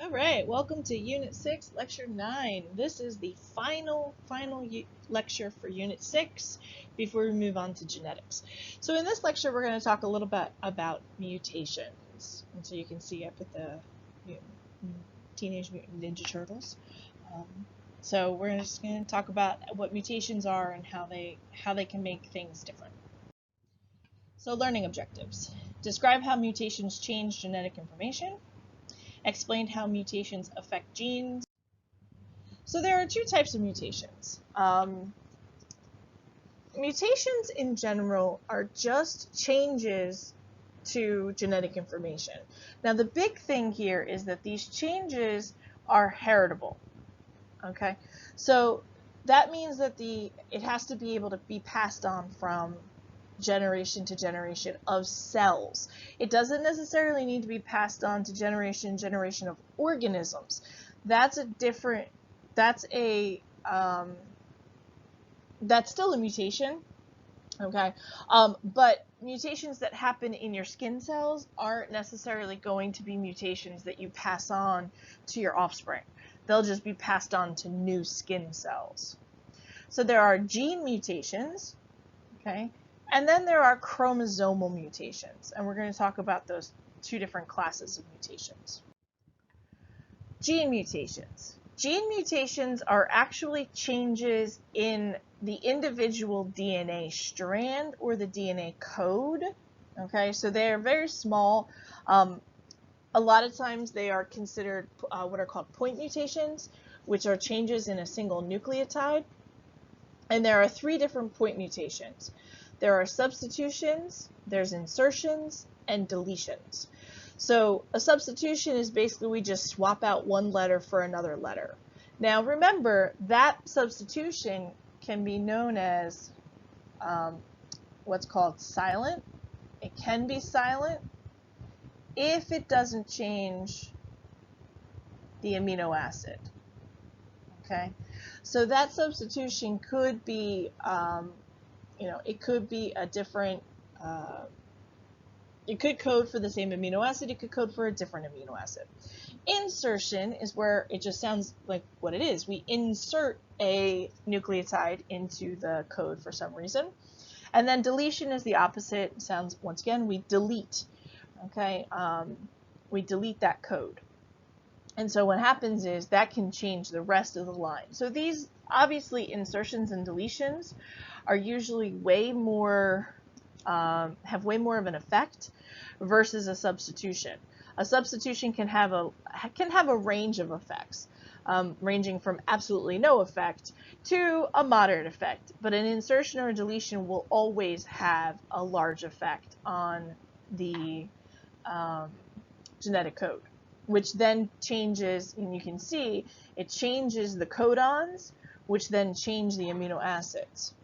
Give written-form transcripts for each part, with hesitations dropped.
All right, welcome to Unit 6, Lecture 9. This is the final lecture for Unit 6 before we move on to genetics. So in this lecture, we're going to talk a little bit about mutations. And so you can see I put the Teenage Mutant Ninja Turtles. So we're just going to talk about what mutations are and how they can make things different. So learning objectives. Describe how mutations change genetic information. Explained how mutations affect genes. So there are two types of mutations. Mutations in general are just changes to genetic information. Now the big thing here is that these changes are heritable. Okay, so that means that it has to be able to be passed on from generation to generation of cells. It doesn't necessarily need to be passed on to generation of organisms. That's still a mutation, okay? But mutations that happen in your skin cells aren't necessarily going to be mutations that you pass on to your offspring. They'll just be passed on to new skin cells. So there are gene mutations, okay? And then there are chromosomal mutations, and we're going to talk about those two different classes of mutations. Gene mutations. Gene mutations are actually changes in the individual DNA strand or the DNA code. Okay, so they are very small. A lot of times they are considered what are called point mutations, which are changes in a single nucleotide. And there are three different point mutations. There are substitutions, there's insertions, and deletions. So a substitution is basically we just swap out one letter for another letter. Now remember, that substitution can be known as what's called silent. It can be silent if it doesn't change the amino acid. Okay, so that substitution could be it could be a different, it could code for the same amino acid, it could code for a different amino acid. Insertion is where it just sounds like what it is. We insert a nucleotide into the code for some reason. And then deletion is the opposite. It sounds, once again, we delete, okay? We delete that code. And so what happens is that can change the rest of the line. So these, obviously, insertions and deletions are usually way more, have way more of an effect versus a substitution. A substitution can have a range of effects, ranging from absolutely no effect to a moderate effect. But an insertion or a deletion will always have a large effect on the genetic code, which then changes, and you can see it changes the codons, which then change the amino acids.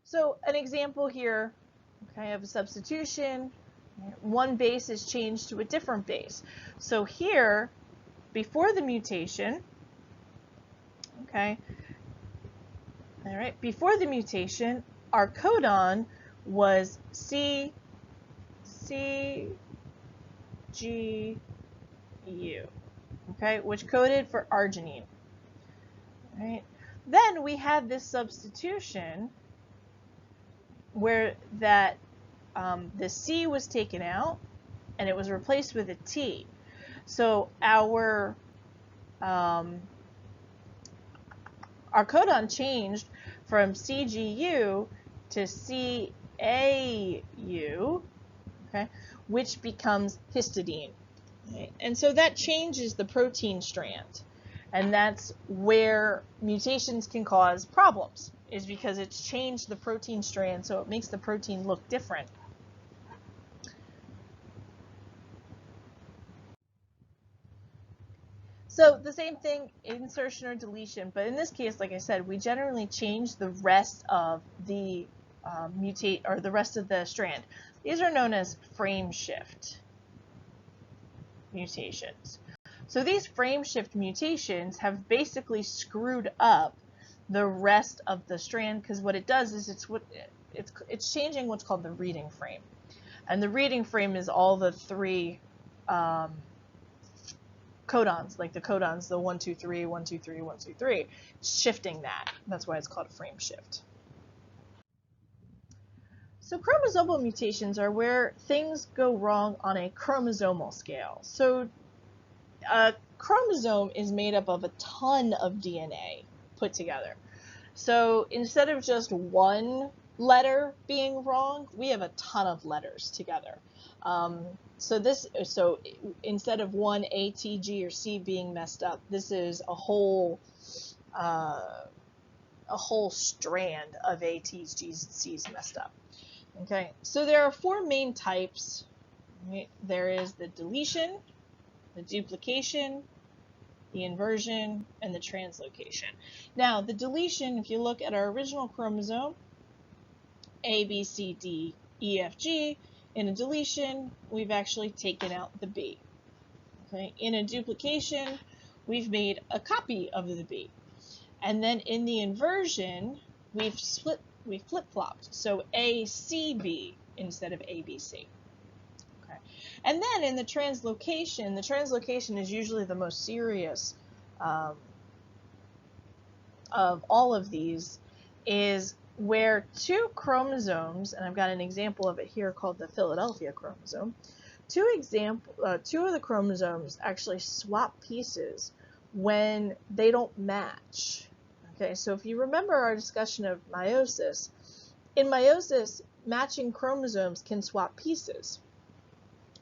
So an example here, okay, of a substitution, one base is changed to a different base. So here, before the mutation, okay, all right, before the mutation, our codon was CGU, okay, which coded for arginine. Right? Then we had this substitution where that the C was taken out and it was replaced with a T. So our codon changed from CGU to CAU, okay, which becomes histidine. Okay? And so that changes the protein strand. And that's where mutations can cause problems, is because it's changed the protein strand, so it makes the protein look different. So the same thing, insertion or deletion, but in this case, like I said, we generally change the rest of the the rest of the strand. These are known as frame shift mutations. So these frame shift mutations have basically screwed up the rest of the strand, because what it does is it's changing what's called the reading frame. And the reading frame is all the three codons, like the codons, the 1, 2, 3, 1, 2, 3, 1, 2, 3, shifting that. That's why it's called a frame shift. So chromosomal mutations are where things go wrong on a chromosomal scale. So a chromosome is made up of a ton of DNA put together. So instead of just one letter being wrong, we have a ton of letters together. So instead of one A, T, G, or C being messed up, this is a whole strand of A, T's, G's, and C's messed up. Okay, so there are 4 main types. Right? There is the deletion, the duplication, the inversion, and the translocation. Now, the deletion, if you look at our original chromosome, A, B, C, D, E, F, G, in a deletion, we've actually taken out the B. Okay? In a duplication, we've made a copy of the B. And then in the inversion, we've flip-flopped. So A, C, B instead of A, B, C. Okay. And then in the translocation is usually the most serious of all of these, is where 2 chromosomes, and I've got an example of it here called the Philadelphia chromosome, 2 of the chromosomes actually swap pieces when they don't match. Okay, so if you remember our discussion of meiosis, in meiosis, matching chromosomes can swap pieces,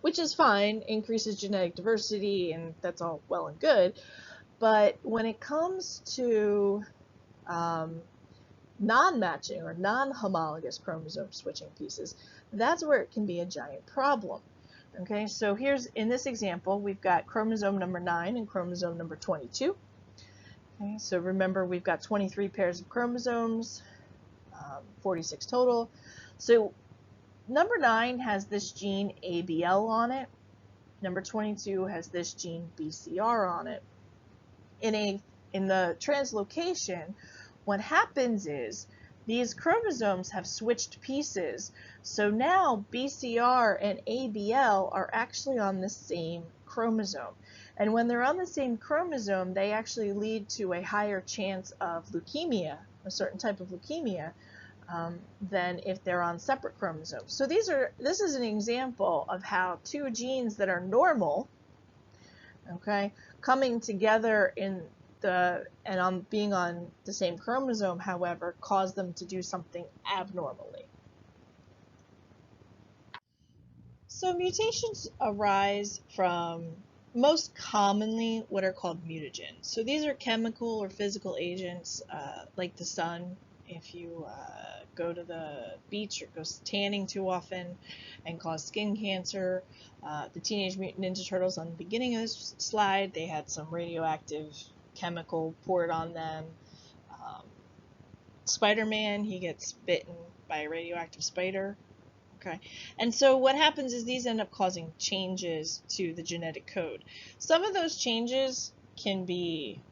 which is fine, increases genetic diversity, and that's all well and good. But when it comes to non-matching or non-homologous chromosome switching pieces, that's where it can be a giant problem. Okay, so in this example, we've got chromosome number 9 and chromosome number 22. Okay, so remember, we've got 23 pairs of chromosomes, 46 total. So number 9 has this gene ABL on it. Number 22 has this gene BCR on it. In the translocation, what happens is these chromosomes have switched pieces. So now BCR and ABL are actually on the same chromosome. And when they're on the same chromosome, they actually lead to a higher chance of leukemia, a certain type of leukemia, than if they're on separate chromosomes. So this is an example of how 2 genes that are normal, okay, coming together being on the same chromosome, however, cause them to do something abnormally. So mutations arise from most commonly what are called mutagens. So these are chemical or physical agents like the sun. If you go to the beach or go tanning too often and cause skin cancer. The Teenage Mutant Ninja Turtles, on the beginning of this slide, they had some radioactive chemical poured on them. Spider-Man, he gets bitten by a radioactive spider. Okay, and so what happens is these end up causing changes to the genetic code. Some of those changes can be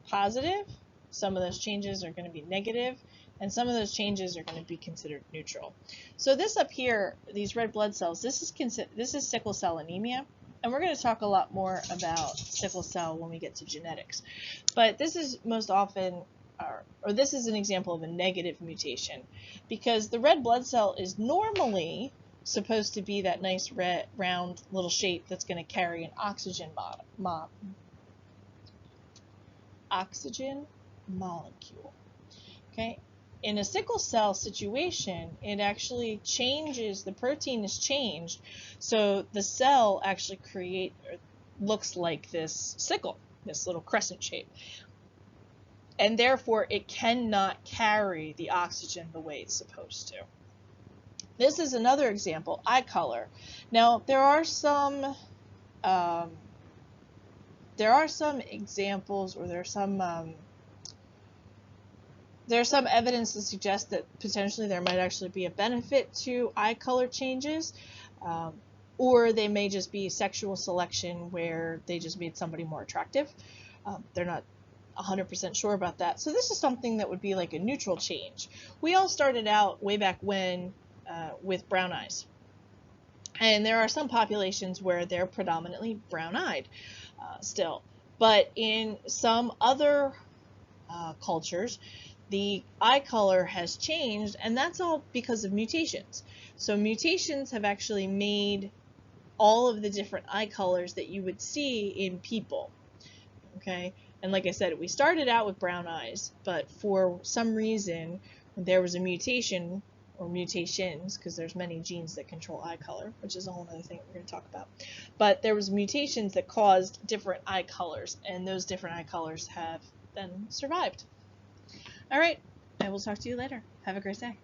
positive, some of those changes are going to be negative, and some of those changes are going to be considered neutral. So this up here, these red blood cells, this is sickle cell anemia, and we're going to talk a lot more about sickle cell when we get to genetics. But this is most often, or this is an example of a negative mutation, because the red blood cell is normally supposed to be that nice red round little shape that's going to carry an oxygen molecule. Okay, in a sickle cell situation, it actually changes, the protein is changed, so the cell actually looks like this sickle, this little crescent shape. And therefore, it cannot carry the oxygen the way it's supposed to. This is another example, eye color. Now, there are some examples, or there's some evidence to suggest that potentially there might actually be a benefit to eye color changes, or they may just be sexual selection where they just made somebody more attractive. They're not 100% sure about that. So this is something that would be like a neutral change. We all started out way back when with brown eyes. And there are some populations where they're predominantly brown-eyed still. But in some other cultures, the eye color has changed, and that's all because of mutations. So mutations have actually made all of the different eye colors that you would see in people. Okay, and like I said, we started out with brown eyes, but for some reason there was a mutation, or mutations, because there's many genes that control eye color, which is a whole other thing we're going to talk about. But there was mutations that caused different eye colors, and those different eye colors have then survived. All right, I will talk to you later. Have a great day.